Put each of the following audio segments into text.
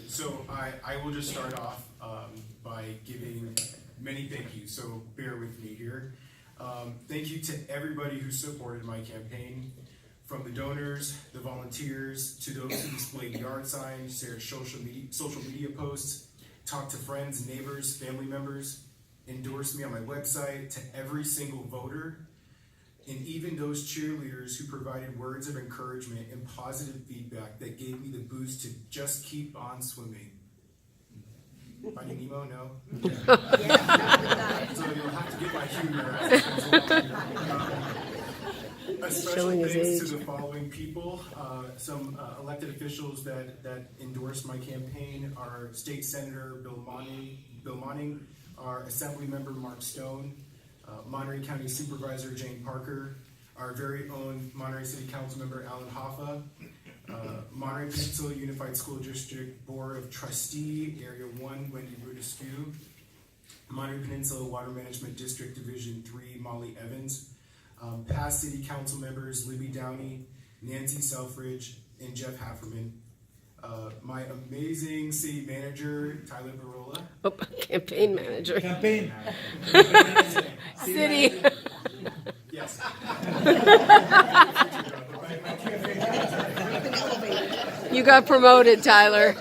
So I will just start off by giving many thank yous, so bear with me here. Thank you to everybody who supported my campaign, from the donors, the volunteers, to those who displayed yard signs, shared social media posts, talked to friends, neighbors, family members, endorsed me on my website, to every single voter, and even those cheerleaders who provided words of encouragement and positive feedback that gave me the boost to just keep on swimming. Finding Nemo? No? So you'll have to get my humor as it goes along. A special thanks to the following people. Some elected officials that endorsed my campaign: our State Senator Bill Monning, our Assembly Member Mark Stone, Monterey County Supervisor Jane Parker, our very own Monterey City Council Member Alan Hoffa, Monterey Peninsula Unified School District Board of Trustee Area 1 Wendy Rudescu, Monterey Peninsula Water Management District Division 3 Molly Evans, past City Council members Libby Downey, Nancy Selfridge, and Jeff Hafferman, my amazing city manager Tyler Barola. Oh, campaign manager. Campaign. City. Yes. You got promoted, Tyler.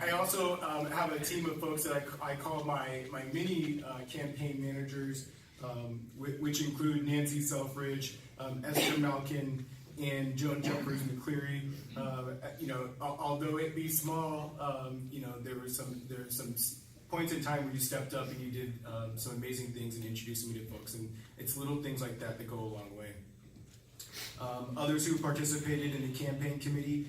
I also have a team of folks that I call my mini campaign managers, which include Nancy Selfridge, Esther Malkin, and Joan Jeffers McCleary. Although it be small, there were some points in time where you stepped up and you did some amazing things and introduced me to folks, and it's little things like that that go a long way. Others who participated in the campaign committee: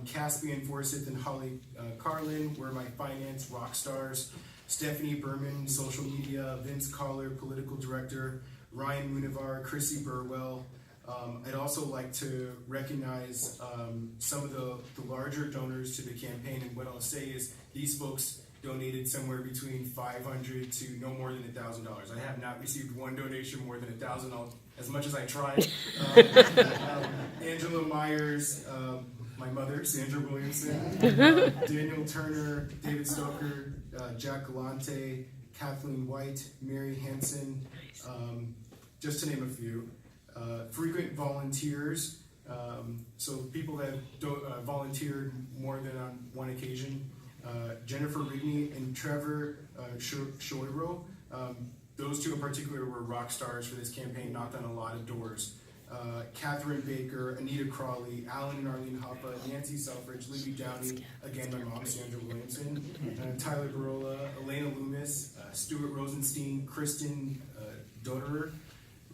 Caspian Forsyth and Holly Carlin were my finance rock stars. Stephanie Berman, social media. Vince Collar, political director. Ryan Munivar, Chrissy Burwell. I'd also like to recognize some of the larger donors to the campaign, and what I'll say is these folks donated somewhere between $500 to no more than $1,000. I have not received one donation more than $1,000, as much as I tried. Angela Myers, my mother, Sandra Williamson, Daniel Turner, David Stoker, Jack Galante, Kathleen White, Mary Hansen, just to name a few. Frequent volunteers, so people that volunteered more than on one occasion. Jennifer Rigney and Trevor Shoiro. Those two in particular were rock stars for this campaign, knocked on a lot of doors. Catherine Baker, Anita Crawley, Alan and Arlene Hoppa, Nancy Selfridge, Libby Downey, again my mom, Sandra Williamson, Tyler Barola, Elena Loomis, Stuart Rosenstein, Kristen Doderer,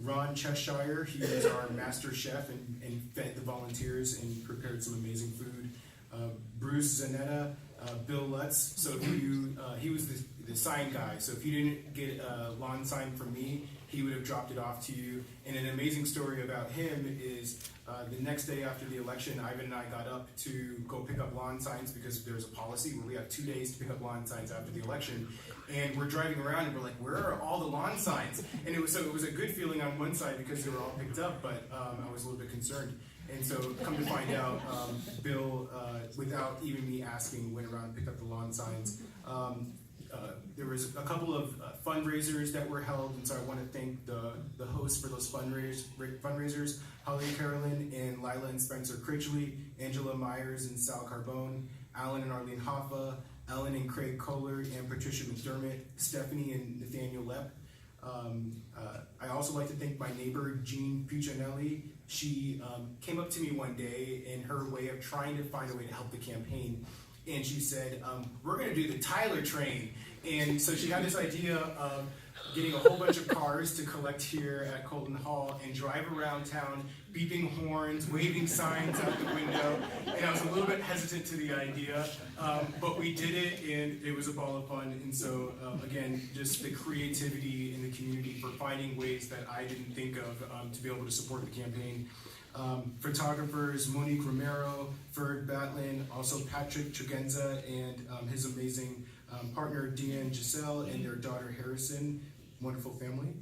Ron Cheshire. He was our master chef and fed the volunteers and prepared some amazing food. Bruce Zanetta, Bill Lutz. So if he was the sign guy. So if you didn't get a lawn sign from me, he would have dropped it off to you. And an amazing story about him is the next day after the election, Ivan and I got up to go pick up lawn signs because there's a policy where we have 2 days to pick up lawn signs after the election. And we're driving around and we're like, where are all the lawn signs? And it was a good feeling on one side because they were all picked up, but I was a little bit concerned. And so come to find out, Bill, without even me asking, went around and picked up the lawn signs. There was a couple of fundraisers that were held, and so I want to thank the hosts for those fundraisers, Holly Carolyn and Lila and Spencer Critchley, Angela Myers and Sal Carbone, Alan and Arlene Hoffa, Ellen and Craig Kohler, and Patricia McDermott, Stephanie and Nathaniel Lepp. I also like to thank my neighbor, Jean Puccinelli. She came up to me one day in her way of trying to find a way to help the campaign. And she said, we're going to do the Tyler train. And so she had this idea of getting a whole bunch of cars to collect here at Colton Hall and drive around town, beeping horns, waving signs out the window. And I was a little bit hesitant to the idea, but we did it, and it was a ball of fun. And so, again, just the creativity in the community for finding ways that I didn't think of to be able to support the campaign. Photographers Monique Romero, Ferd Batlin, also Patrick Tregenza and his amazing partner Deanne Giselle and their daughter Harrison, wonderful family.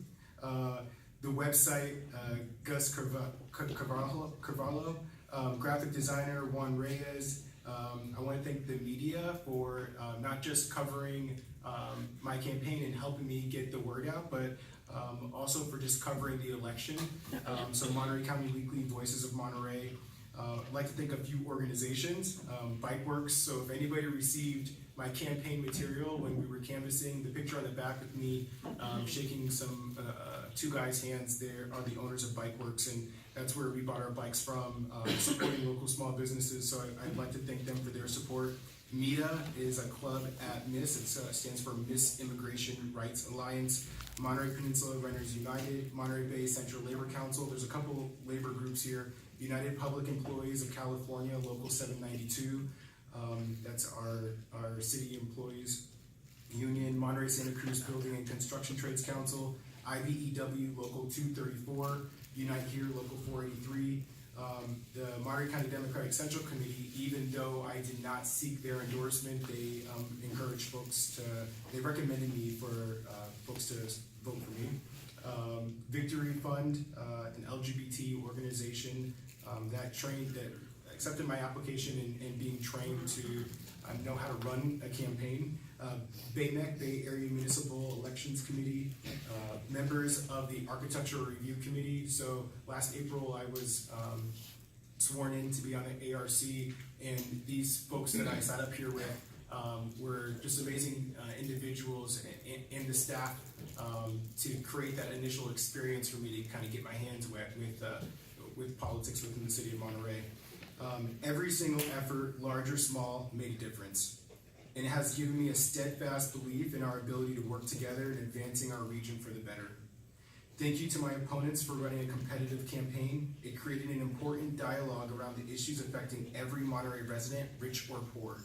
the website, Gus Carvalho, graphic designer Juan Reyes. I want to thank the media for not just covering my campaign and helping me get the word out, but also for just covering the election. So Monterey County Weekly, Voices of Monterey. I'd like to thank a few organizations, Bikeworks. So if anybody received my campaign material when we were canvassing, the picture on the back of me shaking some two guys' hands there are the owners of Bikeworks, and that's where we bought our bikes from, supporting local small businesses. So I'd like to thank them for their support. MITA is a club at MISS. It stands for Miss Immigration Rights Alliance. Monterey Peninsula Renters United, Monterey Bay Central Labor Council. There's a couple labor groups here. United Public Employees of California, Local 792. That's our city employees union. Monterey Santa Cruz Building and Construction Trades Council, IBEW Local 234, Unite Here Local 483. The Monterey County Democratic Central Committee, even though I did not seek their endorsement, they encouraged folks to, they recommended me for folks to vote for me. Victory Fund, an LGBT organization that accepted my application and being trained to know how to run a campaign. BAMEC, Bay Area Municipal Elections Committee, members of the Architectural Review Committee. So last April I was sworn in to be on the ARC, and these folks that I sat up here with were just amazing individuals and the staff to create that initial experience for me to kind of get my hands wet with politics within the city of Monterey. Every single effort, large or small, made a difference. And it has given me a steadfast belief in our ability to work together in advancing our region for the better. Thank you to my opponents for running a competitive campaign. It created an important dialogue around the issues affecting every Monterey resident, rich or poor.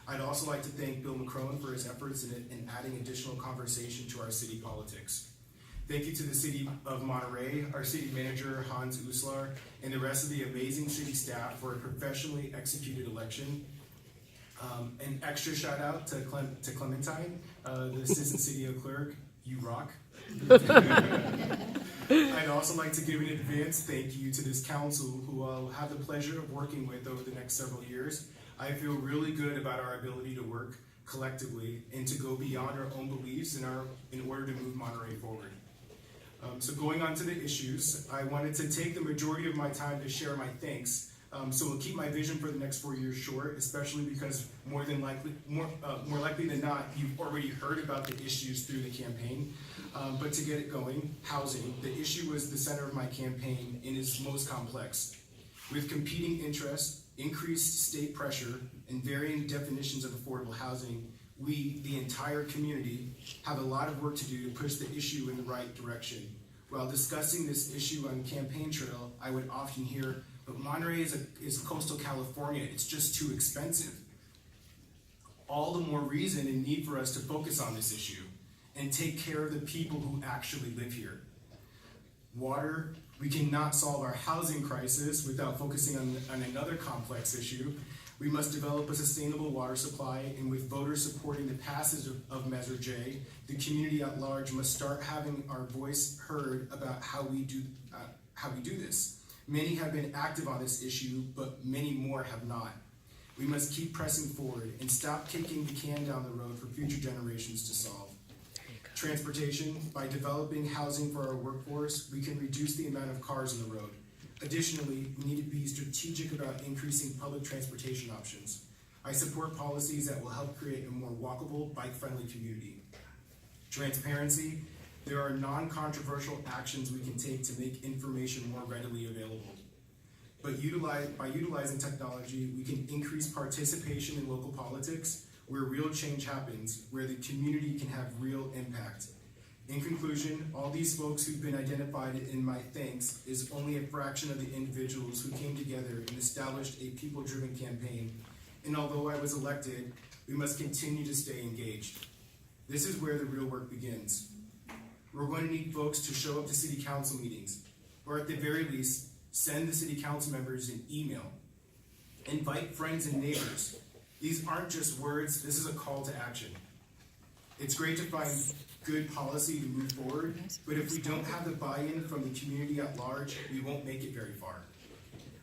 I'd also like to thank Bill McCrone for his efforts in adding additional conversation to our city politics. Thank you to the city of Monterey, our city manager, Hans Uslar, and the rest of the amazing city staff for a professionally executed election. An extra shout out to Clementine, the assistant city clerk. You rock. I'd also like to give an advance thank you to this council who I'll have the pleasure of working with over the next several years. I feel really good about our ability to work collectively and to go beyond our own beliefs in order to move Monterey forward. So going on to the issues, I wanted to take the majority of my time to share my thanks. So we'll keep my vision for the next 4 years short, especially because more likely than not, you've already heard about the issues through the campaign. But to get it going, housing, the issue was the center of my campaign and is most complex. With competing interests, increased state pressure, and varying definitions of affordable housing, we, the entire community, have a lot of work to do to push the issue in the right direction. While discussing this issue on campaign trail, I would often hear, but Monterey is coastal California, it's just too expensive. All the more reason and need for us to focus on this issue and take care of the people who actually live here. Water, we cannot solve our housing crisis without focusing on another complex issue. We must develop a sustainable water supply, and with voters supporting the passage of Measure J, the community at large must start having our voice heard about how we do this. Many have been active on this issue, but many more have not. We must keep pressing forward and stop kicking the can down the road for future generations to solve. Transportation, by developing housing for our workforce, we can reduce the amount of cars on the road. Additionally, we need to be strategic about increasing public transportation options. I support policies that will help create a more walkable, bike-friendly community. Transparency, there are non-controversial actions we can take to make information more readily available. But by utilizing technology, we can increase participation in local politics, where real change happens, where the community can have real impact. In conclusion, all these folks who've been identified in my thanks is only a fraction of the individuals who came together and established a people-driven campaign. And although I was elected, we must continue to stay engaged. This is where the real work begins. We're going to need folks to show up to city council meetings, or at the very least, send the city council members an email. Invite friends and neighbors. These aren't just words, this is a call to action. It's great to find good policy to move forward, but if we don't have the buy-in from the community at large, we won't make it very far.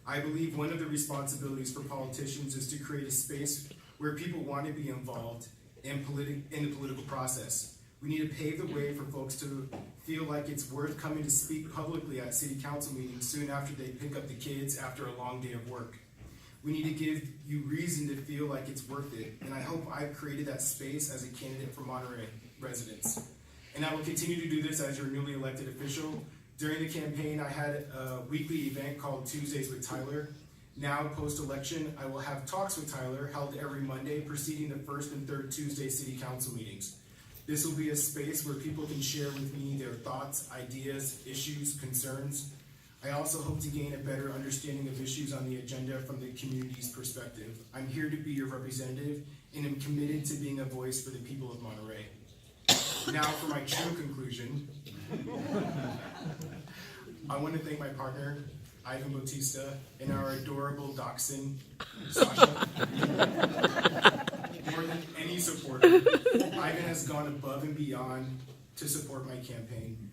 I believe one of the responsibilities for politicians is to create a space where people want to be involved in the political process. We need to pave the way for folks to feel like it's worth coming to speak publicly at city council meetings soon after they pick up the kids after a long day of work. We need to give you reason to feel like it's worth it, and I hope I've created that space as a candidate for Monterey residents. And I will continue to do this as your newly elected official. During the campaign, I had a weekly event called Tuesdays with Tyler. Now, post-election, I will have talks with Tyler held every Monday preceding the first and third Tuesday city council meetings. This will be a space where people can share with me their thoughts, ideas, issues, concerns. I also hope to gain a better understanding of issues on the agenda from the community's perspective. I'm here to be your representative and am committed to being a voice for the people of Monterey. Now for my true conclusion. I want to thank my partner, Ivan Bautista, and our adorable dachshund, Sasha. More than any supporter, Ivan has gone above and beyond to support my campaign.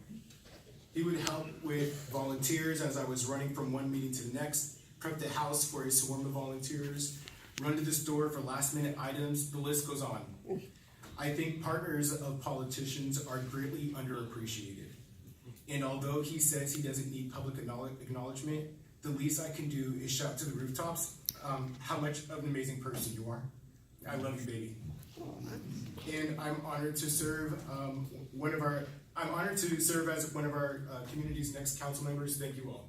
He would help with volunteers as I was running from one meeting to the next, prep the house for a swarm of volunteers, run to the store for last-minute items, the list goes on. I think partners of politicians are greatly underappreciated. And although he says he doesn't need public acknowledgement, the least I can do is shout to the rooftops how much of an amazing person you are. I love you, baby. And I'm honored to serve as one of our community's next council members. Thank you all.